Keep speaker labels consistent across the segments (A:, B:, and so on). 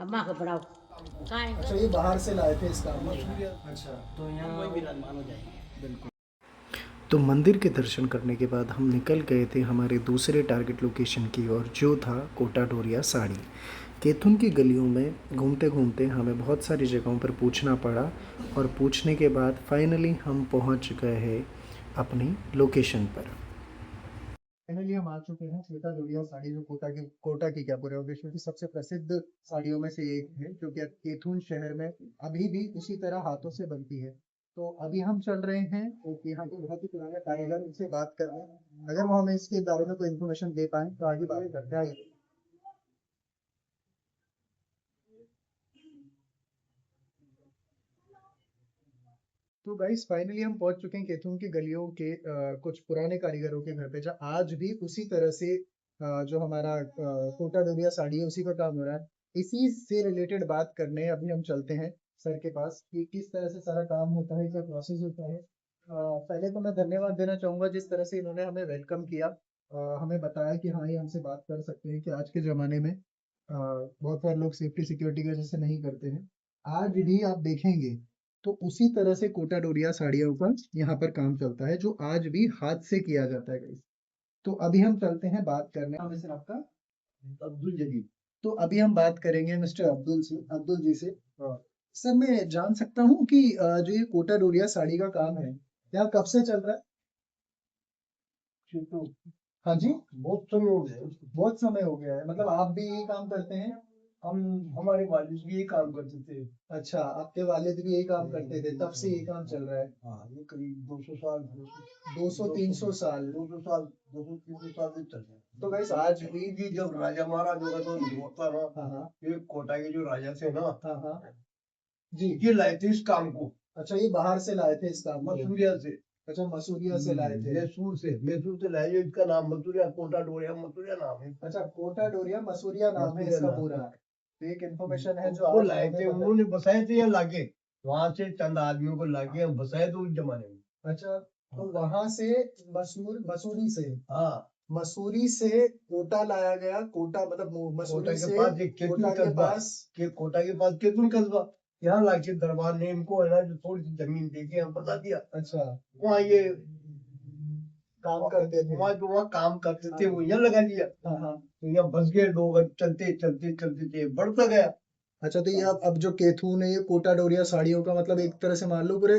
A: अम्मा को पढ़ाओ काय
B: अच्छा, ये बाहर से लाए थे इस काम में।
C: मसूरिया
B: अच्छा, तो यहाँ
C: वही विराजमान हो जाएंगे।
B: बिल्कुल। तो मंदिर के दर्शन करने के बाद हम निकल गए थे हमारे दूसरे टारगेट लोकेशन की ओर, जो था कोटा डोरिया साड़ी। कैथून की गलियों में घूमते घूमते हमें बहुत सारी जगहों पर पूछना पड़ा, और पूछने के बाद फाइनली हम पहुंच गए हैं अपनी लोकेशन पर। फाइनली हम आ चुके हैं कोटा डोरिया साड़ी, जो कोटा की क्या पूरे विश्व की सबसे प्रसिद्ध साड़ियों में से एक है, जो कि कैथून शहर में अभी भी उसी तरह हाथों से बनती है। तो अभी हम चल रहे हैं एक यहाँ के बहुत ही पुराने कारीगर, उनसे बात करने, अगर वो हमें इसके बारे में कोई इन्फॉर्मेशन दे पाए तो आगे बात करते हैं। आइए। तो गाइस फाइनली हम पहुंच चुके हैं कैथून की गलियों के कुछ पुराने कारीगरों के घर पे, जहाँ आज भी उसी तरह से जो हमारा कोटा डोरिया साड़ी है उसी का काम हो रहा है। इसी से रिलेटेड बात करने अभी हम चलते हैं सर के पास कि किस तरह से सारा काम होता है, क्या प्रोसेस होता है। पहले तो मैं धन्यवाद देना चाहूंगा जिस तरह से इन्होंने हमें वेलकम किया, हमें बताया कि हाँ ये हमसे बात कर सकते हैं, कि आज के ज़माने में बहुत सारे लोग सेफ्टी सिक्योरिटी की वजह से नहीं करते हैं। आज भी आप देखेंगे तो उसी तरह से कोटा डोरिया साड़ियों का यहाँ पर काम चलता है, जो आज भी हाथ से किया जाता है गाइस। तो अभी हम चलते हैं बात करने, नाम है सर आपका?
C: अब्दुल जलील।
B: तो अभी हम बात करेंगे मिस्टर अब्दुल जी से। सर मैं जान सकता हूँ कि जो ये कोटा डोरिया साड़ी का काम है, यहाँ कब से चल रहा है?
C: तो
B: हाँ जी,
C: बहुत समय हो गया उसको।
B: बहुत समय हो गया है, मतलब आप भी यही काम करते हैं?
C: हम हमारे वालिद भी ये काम करते थे।
B: अच्छा, आपके वालिद भी यही काम करते थे, तब से ये काम चल रहा है।
C: हाँ, ये करीब 200 साल
B: 200-300 साल।
C: 200 साल 200-300 साल से चल रहा है।
B: तो गाइस आज भी।
C: ये जब राजा महाराजा का जो होता ना,
B: हाँ हाँ
C: ये कोटा के जो राजा थे ना,
B: हाँ हाँ जी।
C: ये लाए थे इस काम को
B: अच्छा, ये बाहर से लाए थे इस काम को?
C: मसूरिया से।
B: अच्छा, मसूरिया से लाए थे।
C: मैसूर से लाए, जो इसका नाम मसूरिया, कोटा डोरिया मसूरिया नाम है।
B: अच्छा, कोटा डोरिया मसूरिया नाम है
C: मसूरिया
B: इसका
C: नाम
B: पूरा। तो एक इन्फॉर्मेशन है जो
C: वो
B: आज
C: लाए
B: हमें
C: थे,
B: पता।
C: उन्होंने बसाए थे या लाके, वहां से चंद आदमियों को लाके बसाए थे उस जमाने में।
B: अच्छा, तो वहां से मसूरी से,
C: हाँ,
B: मसूरी से कोटा लाया गया। कोटा मतलब
C: कोटा
B: मसूरी
C: के
B: से
C: पास एक केतुन
B: कोटा के
C: कस्बा,
B: पास।
C: के कोटा के पास केतुन कस्बा, यहाँ लाके दरबार ने इनको है ना जो थोड़ी सी जमीन दे के हम बता दिया।
B: अच्छा,
C: वहाँ ये
B: काम करते थे।
C: वहाँ जो वहाँ काम करते थे वो यहाँ लगा दिया।
B: हाँ हाँ।
C: तो यहाँ बस गए लोग, अब चलते चलते चलते थे बढ़ता गया।
B: अच्छा, तो ये अब जो कैथून है, ये कोटा डोरिया साड़ियों का मतलब एक तरह से मान लो पूरे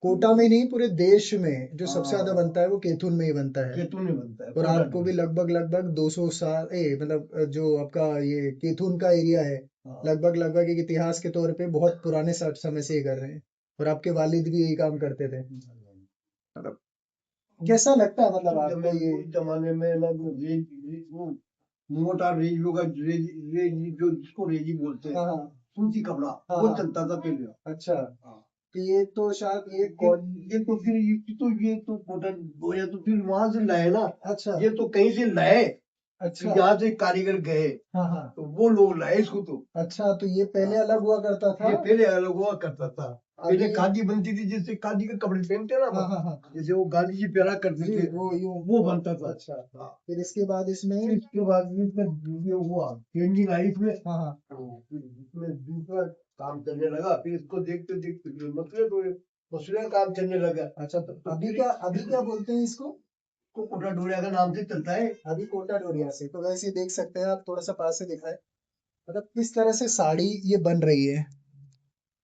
B: कोटा में नहीं, पूरे देश में जो सबसे ज्यादा बनता है वो कैथून में ही बनता है।
C: केतुन में बनता है
B: और
C: कोटा
B: आपको भी
C: डोरिया।
B: लगभग 200 साल मतलब जो आपका ये कैथून का एरिया है,
C: हाँ।
B: लगभग एक इतिहास के तौर पे बहुत पुराने समय से ये कर रहे हैं। और आपके वालिद भी यही काम करते थे, मतलब कैसा लगता है मतलब आपको ये?
C: उस जमाने में ना जो वो मोटा रेजियो का जो जिसको रेजी बोलते हैं,
B: हाँ हाँ
C: सूती कपड़ा,
B: हाँ
C: वो
B: हाँ।
C: चलता था पहले।
B: अच्छा,
C: हाँ।
B: तो ये तो शायद ये
C: ये
B: कौन?
C: ये तो कॉटन बोया तो फिर वहां से लाए ना,
B: अच्छा
C: ये तो कहीं से लाए,
B: अच्छा।
C: यहाँ से कारीगर गए
B: हाँ हाँ।
C: तो वो लोग लाए इसको। तो
B: अच्छा, तो ये पहले अलग हुआ करता था?
C: ये पहले अलग हुआ करता था। पहले
B: अभी।
C: खादी बनती थी, जैसे खादी के कपड़े पहनते हैं ना
B: हाँ
C: अपन,
B: हाँ हाँ
C: जैसे वो गांधी जी पहना करते
B: जी,
C: थे,
B: वो यूं।
C: वो बनता था।
B: अच्छा,
C: हाँ।
B: फिर इसके बाद इसमें।
C: फिर इसके बाद में इसमें ये हुआ चेंजिंग आई इसमें।
B: हाँ हाँ।
C: तो फिर इसमें दूसरा काम चलने लगा, फिर इसको देखते देखते फिर मतलब तो दूसरा काम चलने लगा।
B: अच्छा, तो अभी क्या बोलते हैं इसको?
C: तो कोटा डोरिया का नाम से चलता है।
B: अभी कोटा डोरिया से। तो वैसे देख सकते हैं आप, थोड़ा सा पास से दिखाए, मतलब किस तरह से साड़ी ये बन रही है।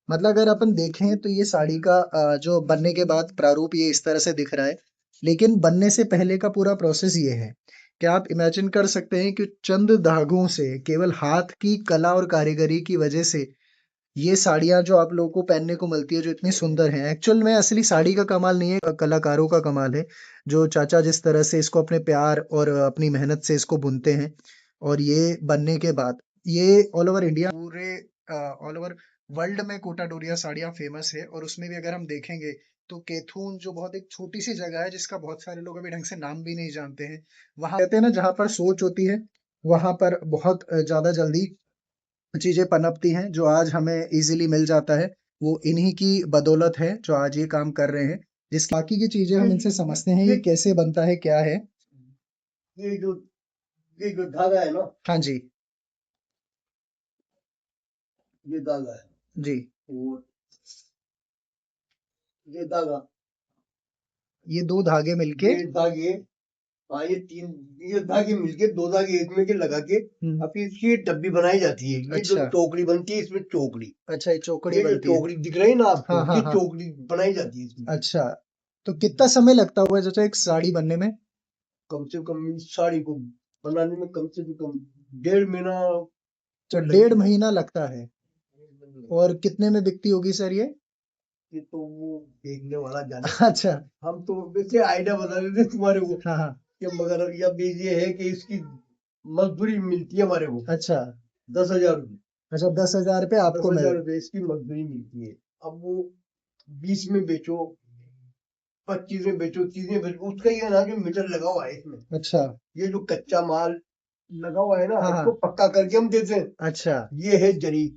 B: मतलब अगर अपन देखें तो ये साड़ी का जो बनने के बाद प्रारूप ये इस तरह से दिख रहा है, लेकिन बनने से पहले का पूरा प्रोसेस ये है। क्या आप इमेजिन कर सकते हैं कि चंद धागों से, केवल हाथ की कला और कारीगरी की वजह से ये साड़ियाँ जो आप लोगों को पहनने को मिलती है, जो इतनी सुंदर हैं, एक्चुअल में असली साड़ी का कमाल नहीं है, कलाकारों का कमाल है। जो चाचा जिस तरह से इसको अपने प्यार और अपनी मेहनत से इसको बुनते हैं, और ये बनने के बाद ये ऑल ओवर इंडिया, पूरे ऑल ओवर वर्ल्ड में कोटा डोरिया साड़ियाँ फेमस है। और उसमें भी अगर हम देखेंगे तो कैथून जो बहुत एक छोटी सी जगह है, जिसका बहुत सारे लोग अभी ढंग से नाम भी नहीं जानते हैं, वहाँ कहते हैं ना, जहाँ पर सोच होती है वहां पर बहुत ज्यादा जल्दी चीजें पनपती हैं। जो आज हमें इजीली मिल जाता है, वो इन्हीं की बदौलत है जो आज ये काम कर रहे हैं। जिस बाकी की चीजें हम इनसे समझते हैं ये कैसे बनता है, क्या है।
C: ये जो ये जो धागा है ना,
B: हाँ जी।
C: ये धागा है
B: जी,
C: और ये धागा,
B: ये 2 धागे मिलके
C: ये धागे, हाँ ये धागे मिलके, 2 धागे एक में के लगा के अब इसकी ये डब्बी बनाई जाती है। ये जो
B: अच्छा।
C: टोकरी बनती है इसमें चोकड़ी,
B: अच्छा, ये चौकड़ी
C: ये जो
B: बनती है।
C: टोकरी दिख रही है ना आपको,
B: हाँ, हाँ,
C: ये
B: हाँ।
C: चोकड़ी बनाई जाती है इसमें।
B: अच्छा, तो कितना समय लगता होगा चाचा एक साड़ी बनने में?
C: कम से कम इस साड़ी को बनाने में कम से कम 1.5 महीना
B: तो
C: तो
B: 1.5
C: लगेगा।
B: महीना लगता है। और कितने में बिकती होगी सर ये?
C: ये तो वो देखने वाला जाने।
B: अच्छा।
C: हम तो वैसे आइडिया बता देते तुम्हारे को
B: हाँ, हाँ।
C: कि मगर ये है कि इसकी मजदूरी मिलती है हमारे को
B: अच्छा।
C: 10,000 रुपये।
B: अच्छा, 10,000 रुपये आपको
C: 10,000
B: मिल।
C: रुपये इसकी मजदूरी मिलती है। अब वो 20 में बेचो, 25 में बेचो, 30 में बेचो, उसका ये ना जो मीटर लगा हुआ है इसमें,
B: अच्छा।
C: ये जो कच्चा माल लगा हुआ है ना,
B: हाँ,
C: इसको
B: हाँ।
C: पक्का करके हम देते हैं।
B: अच्छा।
C: ये है जरी,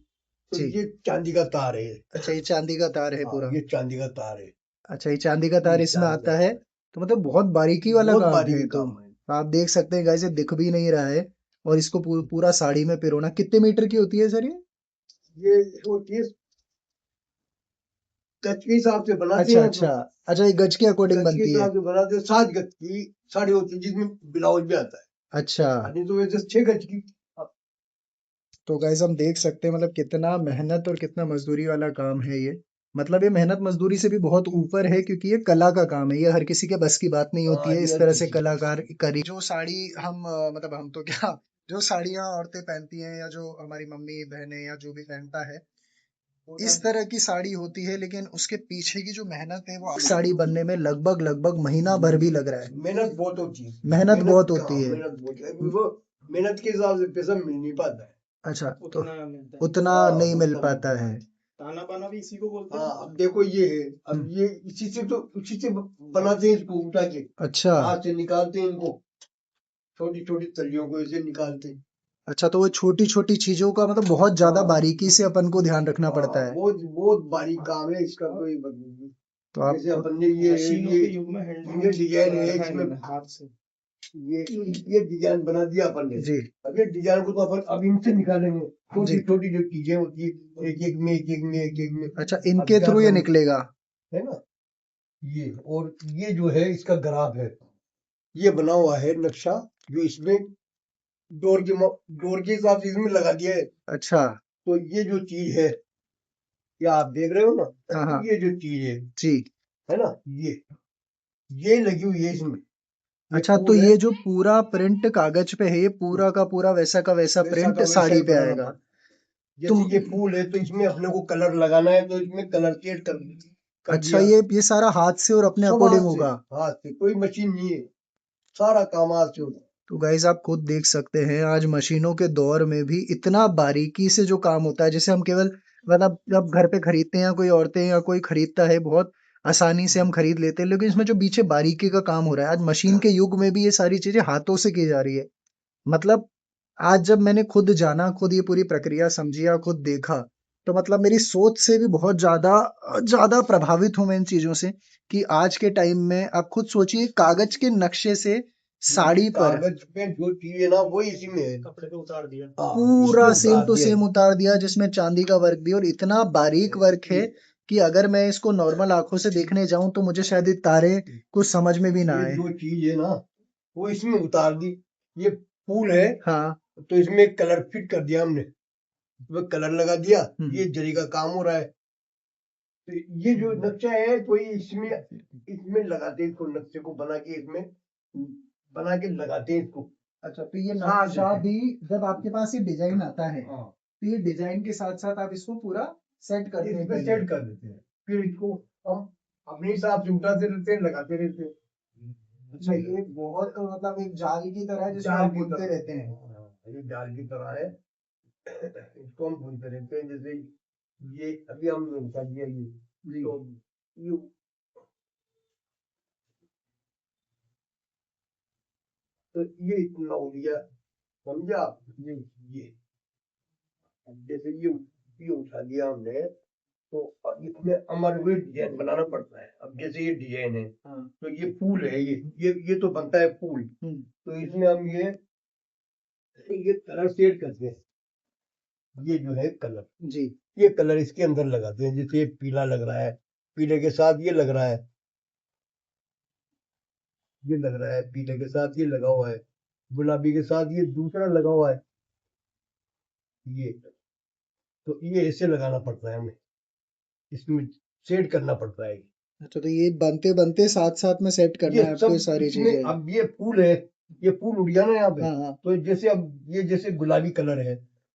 C: तो
B: जी।
C: ये चांदी का तार है।
B: अच्छा, ये चांदी का तार है
C: हाँ,
B: पूरा।
C: ये चांदी का तार है।
B: अच्छा, ये चांदी का तार
C: ये
B: इसमें
C: चांदी का
B: आता है।
C: तार है।
B: तो मतलब बहुत बारीकी वाला
C: बहुत
B: काम है
C: बारीकी
B: ये तो।
C: काम है।
B: आप देख सकते हैं गाइस, ये दिख भी नहीं रहा है। और इसको पूरा साड़ी में पिरोना कितने मीटर की होती है सर ये?
C: ये होती है गज के हिसाब से बनाते
B: अच्छा,
C: हैं तो।
B: अच्छा। अच्छा, ये गज के अकॉर्डिंग
C: गज के
B: बनती है।
C: हिसाब से बनाते हैं, 7 गज की साड़ी होती है जिसमें ब्लाउज भी आता है।
B: अच्छा।
C: नहीं तो वैसे 6 गज की। अब
B: तो गाइस हम देख सकते हैं मतलब कितना मेहनत और कितना मजदूरी वाला काम है ये। मतलब ये मेहनत मजदूरी से भी बहुत ऊपर है, क्योंकि ये कला का काम है। ये हर किसी के बस की बात नहीं होती
C: हाँ,
B: है
C: ये
B: इस
C: हर
B: तरह से
C: किसी की।
B: कलाकार करी। जो साड़ी हम मतलब हम तो क्या, जो साड़ियाँ औरतें पहनती हैं या जो हमारी मम्मी बहनें या जो भी पहनता है, इस तरह की साड़ी होती है, लेकिन उसके पीछे की जो मेहनत है वो साड़ी बनने में लगभग लगभग महीना भर भी लग रहा है।
C: मेहनत बहुत होती है।
B: मेहनत बहुत
C: हाँ,
B: होती है।
C: मेहनत बहुत है। अभी वो मेहनत के हिसाब से पैसा मिल नहीं पाता है।
B: अच्छा, तो
A: उतना मिलता है।
B: उतना
C: हाँ,
B: नहीं मिल
C: उतना
B: पाता
C: मिलता
B: है।
C: है।
A: ताना बाना भी इसी को बोलते हैं।
C: हाँ, अब देखो ये है, अब
B: हम्म।
C: ये इसी से बनाते हैं इसको उठा के,
B: अच्छा।
C: हाथ से निकालते हैं इनको, छोटी छोटी तलियों को ऐसे निकालते हैं।
B: अच्छा, तो वो छोटी छोटी चीजों का मतलब बहुत ज्यादा
C: हाँ,
B: बारीकी से अपन को ध्यान रखना
C: हाँ,
B: पड़ता है।
C: बहुत बहुत बारीक काम है इसका, कोई मतलब नहीं।
B: तो आप
C: जैसे अपन ने ये
A: मशीनों के युग में
C: ये डिजाइन है
A: रखा है
C: इसमें,
A: इन्होंने हाथ से।
C: ये डिजाइन बना दिया अपन ने।
B: जी,
C: अब ये डिजाइन को तो अपन अब इनसे निकालेंगे, छोटी
B: जी।
C: छोटी जो चीजें होती है, एक एक में एक एक में एक एक में।
B: अच्छा,
C: अब
B: इनके
C: क्या
B: थ्रू ये
C: करूं,
B: निकलेगा।
C: है ना। ये और ये जो है इसका ग्राफ है, ये बना हुआ है नक्शा, जो इसमें डोर के हिसाब से इसमें लगा दिया है।
B: अच्छा।
C: तो ये जो चीज है, ये आप देख रहे हो ना,
B: हाँ, हाँ।
C: ये जो चीज
B: जी।
C: है ना, ये लगी हुई है इसमें। ये
B: अच्छा, तो
C: फूल है,
B: ये जो पूरा प्रिंट कागज पे है, ये पूरा का पूरा वैसा का वैसा
C: वैसा
B: प्रिंट
C: का वैसा
B: साड़ी
C: ही
B: पे
C: बनाना
B: आएगा।
C: पड़ता है।
B: तुम
C: जैसे ये फूल है तो इसमें अपने को कलर लगाना है, तो इसमें कलर शेड कर
B: अच्छा,
C: दिया।
B: ये सारा हाथ से और अपने
C: सब
B: अकॉर्डिंग होगा।
C: हाथ से, कोई मशीन नहीं है, सारा काम हाथ से होता है।
B: तो गाइस आप खुद देख सकते हैं, आज मशीनों के दौर में भी इतना बारीकी से जो काम होता है, जैसे हम केवल मतलब जब घर पे खरीदते हैं या कोई औरतें या कोई खरीदता है, बहुत आसानी से हम खरीद लेते हैं, लेकिन इसमें जो पीछे बारीकी का काम हो रहा है, आज मशीन के युग में भी ये सारी चीजें हाथों से की जा रही है। मतलब आज जब मैंने खुद जाना, खुद ये पूरी प्रक्रिया समझी या खुद देखा, तो मतलब मेरी सोच से भी बहुत ज्यादा ज्यादा प्रभावित हूं मैं इन चीजों से, कि आज के टाइम में आप खुद सोचिए, कागज के नक्शे से साड़ी पर
C: कागज पे जो चीज है ना, वो इसी में है।
A: कपड़े पे उतार दिया।
C: हाँ,
B: पूरा
C: इसमें
B: सेम
C: उतार
B: टू
C: दिया है।
B: सेम उतार दिया, जिसमें चांदी का वर्क भी, और इतना बारीक वर्क है कि अगर मैं इसको नॉर्मल आंखों से देखने जाऊं तो मुझे शायद ये तारे कुछ समझ में भी ना
C: ये
B: आए।
C: जो चीज है ना, वो इसमें उतार दी। ये फूल है,
B: हाँ।
C: तो इसमें कलर फिट कर दिया हमने, इसमें कलर लगा दिया,
B: हम्म।
C: ये जरी का काम हो रहा है। तो ये जो नक्शा है, तो ये इसमें इसमें लगाते हैं, इसको नक्शे को बना के इसमें बना के लगाते हैं इसको।
B: अच्छा, तो ये
C: साथ
B: नक्शा
C: में।
B: भी जब आपके पास ये डिजाइन आता है,
C: हाँ,
B: तो ये डिजाइन के साथ साथ आप इसको पूरा सेट करते हैं
C: इसमें
B: पहले।
C: सेट कर देते हैं, फिर इसको हम अपने हिसाब से उठाते रहते हैं, लगाते रहते हैं।
B: अच्छा, ये बहुत मतलब एक जाल की तरह है जिसमें
C: जाल
B: आप
C: की
B: बुनते
C: तरह,
B: रहते हैं।
C: हाँ, ये जाल की तरह है। इसको हम बुनते रहते हैं। जैसे ये अभी हमने उठा दिया, ये
B: जी।
C: तो ये तो ये इतना हो गया, समझा आप? ये अब जैसे ये उठा दिया हमने, तो अब इसमें हमारे को डिजाइन बनाना पड़ता है। अब जैसे ये डिजाइन है,
B: हाँ।
C: तो ये फूल है, ये तो बनता है फूल। तो इसमें हम ये कलर शेड करते हैं, ये जो है कलर,
B: जी।
C: ये कलर इसके अंदर लगाते हैं। जैसे ये पीला लग रहा है, पीले के साथ ये लग रहा है, ये लग रहा है, पीले के साथ ये लगा हुआ है, गुलाबी के साथ ये दूसरा लगा हुआ है, ये तो ये ऐसे लगाना पड़ता है हमें, इसमें सेट करना पड़ता है।
B: अच्छा, तो ये बनते बनते साथ साथ में सेट करना
C: ये
B: है आपको ये
C: सब
B: सारी
C: इसमें,
B: चीजें।
C: अब ये फूल है, ये फूल उड़ गया ना यहाँ पे,
B: हाँ हाँ।
C: तो जैसे अब ये जैसे गुलाबी कलर है,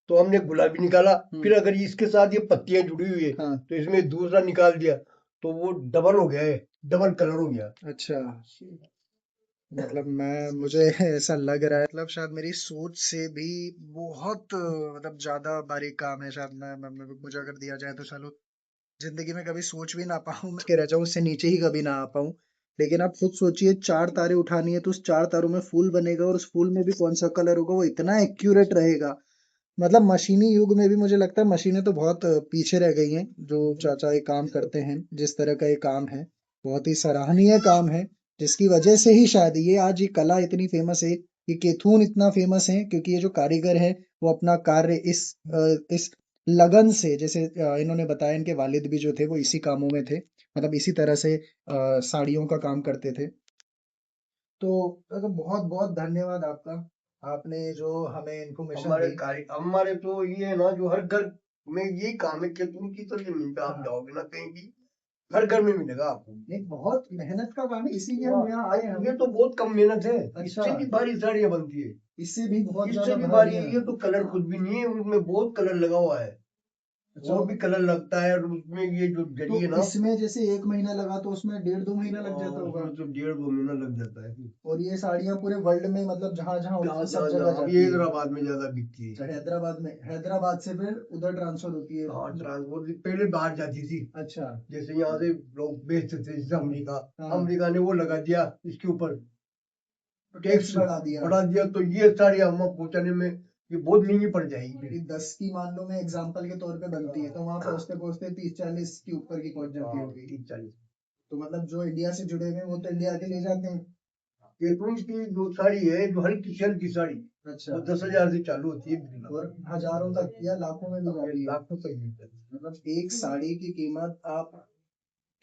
C: तो हमने गुलाबी निकाला, फिर अगर इसके साथ ये पत्तियां जुड़ी हुई है,
B: हाँ।
C: तो इसमें दूसरा निकाल दिया, तो वो डबल हो गया है, डबल कलर हो गया।
B: अच्छा, मतलब मुझे ऐसा लग रहा है, मतलब शायद मेरी सोच से भी बहुत मतलब ज्यादा बारीक काम है शायद। मुझे अगर दिया जाए तो चलो जिंदगी में कभी सोच भी ना पाऊं, मैं के रह जाऊं, उससे नीचे ही कभी ना आ पाऊं। लेकिन आप खुद सोचिए, 4 तारे उठानी है तो उस 4 तारों में फूल बनेगा, और उस फूल में भी कौन सा कलर होगा, वो इतना एक्यूरेट रहेगा। मतलब मशीनी युग में भी मुझे लगता है मशीनें तो बहुत पीछे रह गई हैं। जो चाचा ये काम करते हैं, जिस तरह का ये काम है, बहुत ही सराहनीय काम है, जिसकी वजह से ही शायद ये आज ये कला इतनी फेमस है, ये केथून इतना फेमस है, क्योंकि ये जो कारीगर है वो अपना कार्य इस लगन से, जैसे इन्होंने बताया इनके वालिद भी जो थे वो इसी कामों में थे, मतलब इसी तरह से साड़ियों का काम करते थे। तो बहुत बहुत धन्यवाद आपका, आपने जो हमें इन्फॉर्मेशन दी।
C: हमारे तो ये है ना, जो हर घर में यही काम है, केतुन की तो जमीन पे आप
B: हाँ।
C: जाओगे ना कहीं भी, हर घर में मिलेगा आपको।
B: नहीं, बहुत मेहनत का काम है, इसीलिए हम यहाँ आए हैं।
C: ये तो बहुत कम मेहनत है,
B: अच्छा।
C: इससे भी भारी साड़ियाँ बनती है,
B: इससे भी बहुत
C: इससे
B: ज्यादा
C: भी
B: भारी
C: भारी है।
B: है।
C: ये तो कलर कुछ भी नहीं है, उसमें बहुत कलर लगा हुआ है,
B: अच्छा,
C: वो भी कलर लगता है, और उसमें ये जो
B: तो
C: जरी है ना,
B: इसमें जैसे 1 महीना लगा तो उसमें 1.5-2 महीना लग जाता होगा।
C: उसमें तो 1.5-2 महीना लग जाता है।
B: और ये साड़ियाँ पूरे वर्ल्ड में, मतलब जहाँ जहाँ होती है सब
C: जहाँ
B: जगह
C: जहाँ अब
B: जाती
C: ये
B: है।
C: हैदराबाद में ज्यादा बिकती
B: अच्छा,
C: है।
B: हैदराबाद से फिर उधर ट्रांसफर होती है।
C: हाँ, ट्रांसपोर्ट पहले बाहर जाती थी,
B: अच्छा।
C: जैसे यहाँ से लोग बेचते थे, जैसे अमेरिका,
B: हाँ,
C: अमेरिका ने वो लगा दिया इसके ऊपर
B: टैक्स
C: टैक्स,
B: बढ़ा
C: बढ़ा दिया, तो ये साड़ी हम पहुंचाने में ये बहुत महंगी पड़ जाएगी।
B: दिया। 10 की मान लो मैं एग्जांपल के तौर पे बनती है, तो वहां पहुंचते पहुंचते 30-40 के ऊपर की पहुंच जाती
C: हाँ,
B: होगी।
C: 30-40।
B: तो मतलब जो इंडिया से जुड़े हुए हैं वो तो इंडिया के ले जाते हैं।
C: केतुन की जो साड़ी है, जो हल्की से हल्की साड़ी,
B: अच्छा।
C: वो 10,000 से चालू होती है बिकना,
B: और हजारों तक या लाखों में भी जाती है।
C: लाखों तक मिलता है।
B: मतलब एक साड़ी की कीमत आप,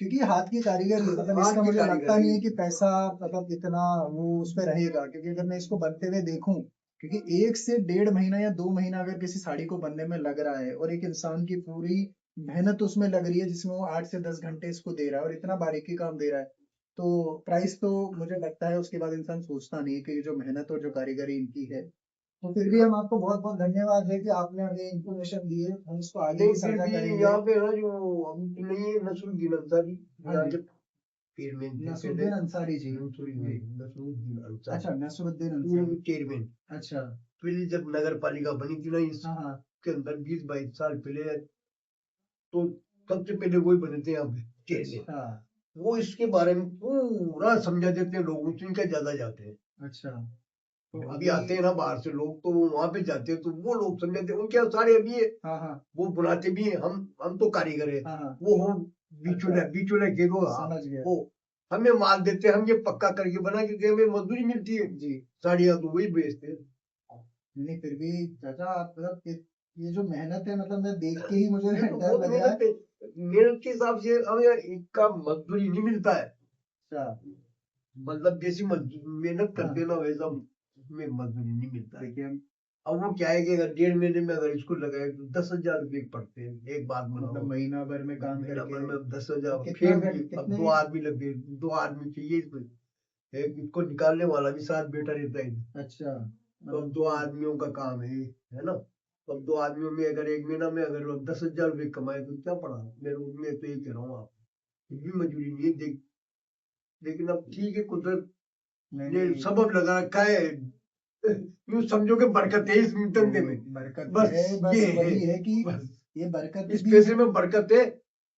B: क्योंकि हाथ की कारीगरी है, मतलब
C: हाथ
B: इसका
C: की
B: मुझे लगता
C: कारीगरी।
B: नहीं है कि पैसा मतलब इतना वो उस पे रहेगा, क्योंकि अगर मैं इसको बनते हुए देखूं, क्योंकि 1 से 1.5 महीना या 2 महीना अगर किसी साड़ी को बनने में लग रहा है, और एक इंसान की पूरी मेहनत उसमें लग रही है, जिसमें वो 8 से 10 घंटे इसको दे रहा है और इतना बारीकी काम दे रहा है, तो प्राइस तो मुझे लगता है उसके बाद इंसान सोचता नहीं है कि जो मेहनत और जो कारीगरी इनकी है। तो फिर भी हम आपको बहुत बहुत धन्यवाद है कि आपने हमें इंफॉर्मेशन दी है, हम इसको आगे
C: नहीं,
B: भी
C: फिर
B: साझा
C: भी
B: करेंगे।
C: यहाँ पे ना, जो अभी तो नहीं है, नसरुद्दीन अंसारी,
B: हाँ
C: यहाँ
B: जी।
C: के चेयरमैन थे पहले।
B: नसरुद्दीन अंसारी जी।
C: नसरुद्दीन अंसारी,
B: अच्छा, नसरुद्दीन
C: वो
B: अंसारी।
C: चेयरमैन।
B: अच्छा।
C: पहले जब नगर पालिका बनी थी ना,
B: हाँ हाँ।
C: इसके अंदर 20-22 साल पहले, तो सबसे पहले वही बने थे यहाँ पे चेयरमैन।
B: अच्छा।
C: वो इसके बारे में पूरा समझा देते हैं लोगों से, इनका ज्यादा जाते हैं।
B: अच्छा, तो
C: अभी आते हैं ना बाहर से लोग, तो वहां पे जाते हैं, तो वो लोग समझाते हैं, उनके सारे अभी है,
B: हाँ हाँ
C: वो बुनाते भी हैं, हम तो कारीगर है,
B: हाँ हाँ।
C: वो हो बिचौलिया,
B: अच्छा,
C: बिचौलिया के दो, हाँ,
B: समझ गया।
C: वो हमें माल देते हैं, हम ये पक्का करके बना के दे, हमें मजदूरी मिलती है,
B: जी।
C: साड़ियाँ तो वही बेचते हैं।
B: नहीं, फिर भी चाचा आप मतलब ये जो मेहनत है, मतलब मैं देख के ही मुझे
C: ये तो
B: डर
C: बहुत
B: लग रहा है।
C: मेहनत है, मेहनत के हिसाब से हमें इनका मजदूरी नहीं मिलता है,
B: अच्छा।
C: मतलब जैसी मेहनत
B: हाँ,
C: करते हैं ना, वैसा उसमें मजदूरी नहीं मिलता है।
B: देखिए हम
C: अब वो क्या है कि अगर 1.5 महीने में अगर इसको लगाए तो 10,000 रुपये पड़ते हैं, एक बात
B: मतलब
C: बनाओ,
B: महीना भर में काम
C: महीना भर
B: करके
C: में 10,000,
B: कितना
C: फिर भी अब
B: कितने।
C: 2 आदमी लगे, 2 आदमी चाहिए इसमें, एक इसको निकालने वाला भी साथ बैठा रहता है,
B: अच्छा,
C: तो अब
B: मतलब
C: 2 आदमियों का काम है ना, तो अब 2 आदमियों में अगर एक महीना में अगर 10,000 रुपये कमाए तो क्या पड़ा, मेरे मैं तो ये कह रहा हूँ, आप भी मजबूरी नहीं है देख, लेकिन अब ठीक है, कुदरत
B: नहीं
C: ने
B: नहीं,
C: सबब लगा रखा है, यूं समझो कि बरकत है इस धंधे में,
B: बरकत
C: बस
B: है, बस
C: ये
B: वही है कि
C: बस
B: ये बरकत
C: इस
B: भी
C: पैसे
B: है।
C: में बरकत है,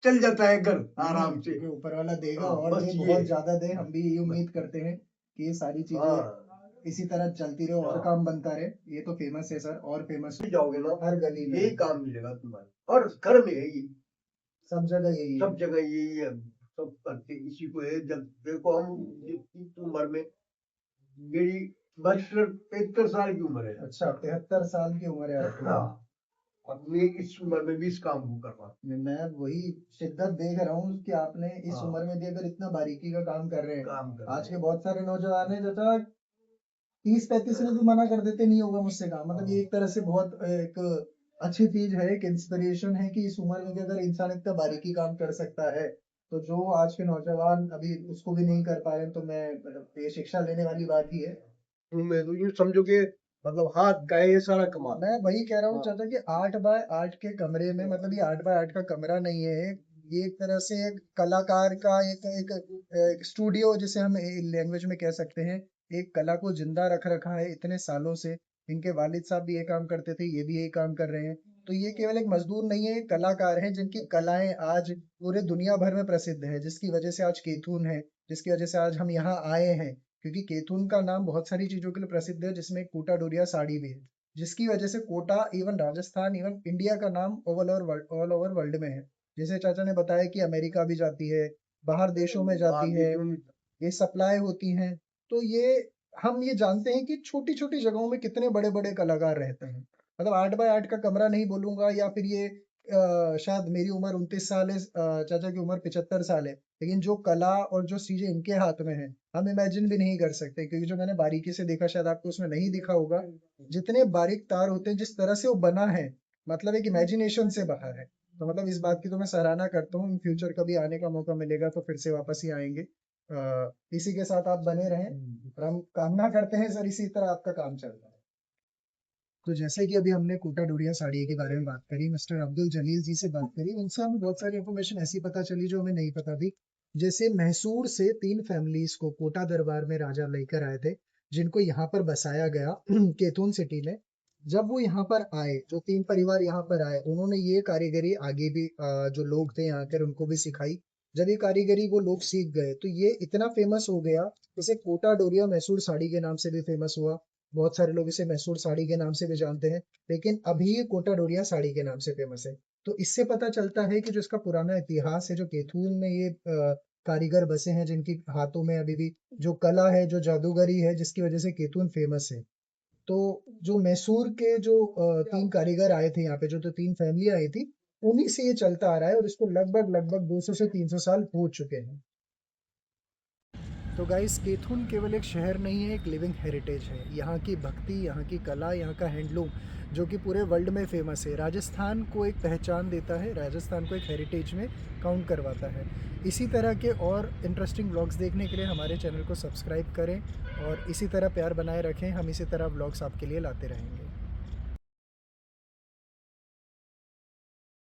C: चल जाता है घर
B: नहीं नहीं,
C: आराम से।
B: क्योंकि ऊपर वाला देगा
C: हाँ,
B: और
C: बस
B: दे,
C: ये
B: बहुत
C: है,
B: ज्यादा दे, हम
C: बस
B: भी यही
C: बस
B: उम्मीद करते हैं कि ये सारी
C: हाँ
B: चीजें इसी तरह चलती रहे और
C: हाँ,
B: काम बनता रहे। ये तो फेमस है सर, और फेमस
C: जाओगे ना,
B: हर गली में
C: यही
B: है,
C: काम मिलेगा तुम्हारे, और घर में है ये,
B: सब जगह यही है।
C: सब जगह यही है, सब करते इसी को है। जब देखो हम इस उम्र में, मेरी 72-73 साल की उम्र है।
B: अच्छा, 73 साल की उम्र है आपकी।
C: हाँ, और मैं इस उम्र में भी इस काम को कर रहा हूँ।
B: मैं वही शिद्दत देख रहा हूँ कि आपने इस
C: हाँ।
B: उम्र में भी अगर इतना बारीकी का काम कर रहे हैं।
C: काम कर
B: आज
C: रहे
B: के
C: हैं।
B: बहुत सारे नौजवान हैं चाचा 30-35 में भी मना कर देते नहीं होगा मुझसे काम। मतलब ये एक तरह से बहुत एक अच्छी चीज है, एक इंस्पिरेशन है कि इस उम्र में भी अगर इंसान इतना बारीकी काम कर सकता है, तो जो आज के नौजवान अभी उसको भी नहीं कर पा रहे हैं, तो मैं मतलब ये शिक्षा लेने वाली बात ही है।
C: मैं तो यूँ समझो कि मतलब हाथ का है ये सारा कमाल।
B: मैं वही कह रहा हूँ
C: हाँ।
B: चाचा कि 8x8 के कमरे में, मतलब ये 8x8 का कमरा नहीं है, ये एक तरह से एक कलाकार का एक स्टूडियो जिसे हम लैंग्वेज में कह सकते हैं, एक कला को जिंदा रख रखा है इतने सालों से। इनके वालिद साहब भी ये काम करते थे, ये भी यही काम कर रहे हैं। तो ये केवल एक मजदूर नहीं है, एक कलाकार हैं जिनकी कलाएं आज पूरे दुनिया भर में प्रसिद्ध है, जिसकी वजह से आज केथून है, जिसकी वजह से आज हम यहाँ आए हैं। क्योंकि केथून का नाम बहुत सारी चीजों के लिए प्रसिद्ध है, जिसमें कोटा डोरिया साड़ी भी है, जिसकी वजह से Kota even Rajasthan even India का नाम ऑल ओवर वर्ल्ड में है। जैसे चाचा ने बताया कि अमेरिका भी जाती है, बाहर देशों में जाती है, ये सप्लाई होती हैं। तो ये हम ये जानते हैं कि छोटी छोटी जगहों में कितने बड़े बड़े कलाकार रहते हैं। मतलब 8x8 का कमरा नहीं बोलूंगा, या फिर ये शायद मेरी उम्र 29 साल है, चाचा की उम्र 75 साल है, लेकिन जो कला और जो चीजें इनके हाथ में है, हम इमेजिन भी नहीं कर सकते। क्योंकि जो मैंने बारीकी से देखा, शायद आपको उसमें नहीं दिखा होगा, जितने बारीक तार होते हैं, जिस तरह से वो बना है, मतलब एक इमेजिनेशन से बाहर है। तो मतलब इस बात की तो मैं सराहना करता हूँ। इन फ्यूचर कभी आने का मौका मिलेगा तो फिर से वापस ही आएंगे। इसी के साथ आप बने रहें और हम कामना करते हैं सर इसी तरह आपका काम चल रहा है। तो जैसे कि अभी हमने कोटा डोरिया साड़ी के बारे में बात करी, मिस्टर अब्दुल जलील जी से बात करी, उनसे हमें बहुत सारी इन्फॉर्मेशन ऐसी पता चली जो हमें नहीं पता थी। जैसे मैसूर से 3 फैमिलीज को कोटा दरबार में राजा लेकर आए थे, जिनको यहाँ पर बसाया गया केतुन सिटी में। जब वो यहाँ पर आए, जो 3 परिवार यहाँ पर आए, उन्होंने ये कारीगरी आगे भी जो लोग थे यहाँ कर उनको भी सिखाई। जब ये कारीगरी वो लोग सीख गए तो ये इतना फेमस हो गया, इसे कोटा डोरिया मैसूर साड़ी के नाम से भी फेमस हुआ। बहुत सारे लोग इसे मैसूर साड़ी के नाम से भी जानते हैं, लेकिन अभी ये कोटा डोरिया साड़ी के नाम से फेमस है। तो इससे पता चलता है कि जो इसका पुराना इतिहास है, जो केथून में ये कारीगर बसे हैं, जिनकी हाथों में अभी भी जो कला है, जो जादूगरी है, जिसकी वजह से केतून फेमस है। तो जो मैसूर के जो 3 कारीगर आए थे यहाँ पे, जो 3 फैमिली आई थी, उन्हीं से ये चलता आ रहा है और इसको लगभग लगभग 200 से 300 साल हो चुके हैं। तो गाइस, केथुन केवल एक शहर नहीं है, एक लिविंग हेरिटेज है। यहाँ की भक्ति, यहाँ की कला, यहाँ का हैंडलूम, जो कि पूरे वर्ल्ड में फेमस है, राजस्थान को एक पहचान देता है, राजस्थान को एक हेरिटेज में काउंट करवाता है। इसी तरह के और इंटरेस्टिंग व्लॉग्स देखने के लिए हमारे चैनल को सब्सक्राइब करें और इसी तरह प्यार बनाए रखें। हम इसी तरह व्लॉग्स आपके लिए लाते रहेंगे।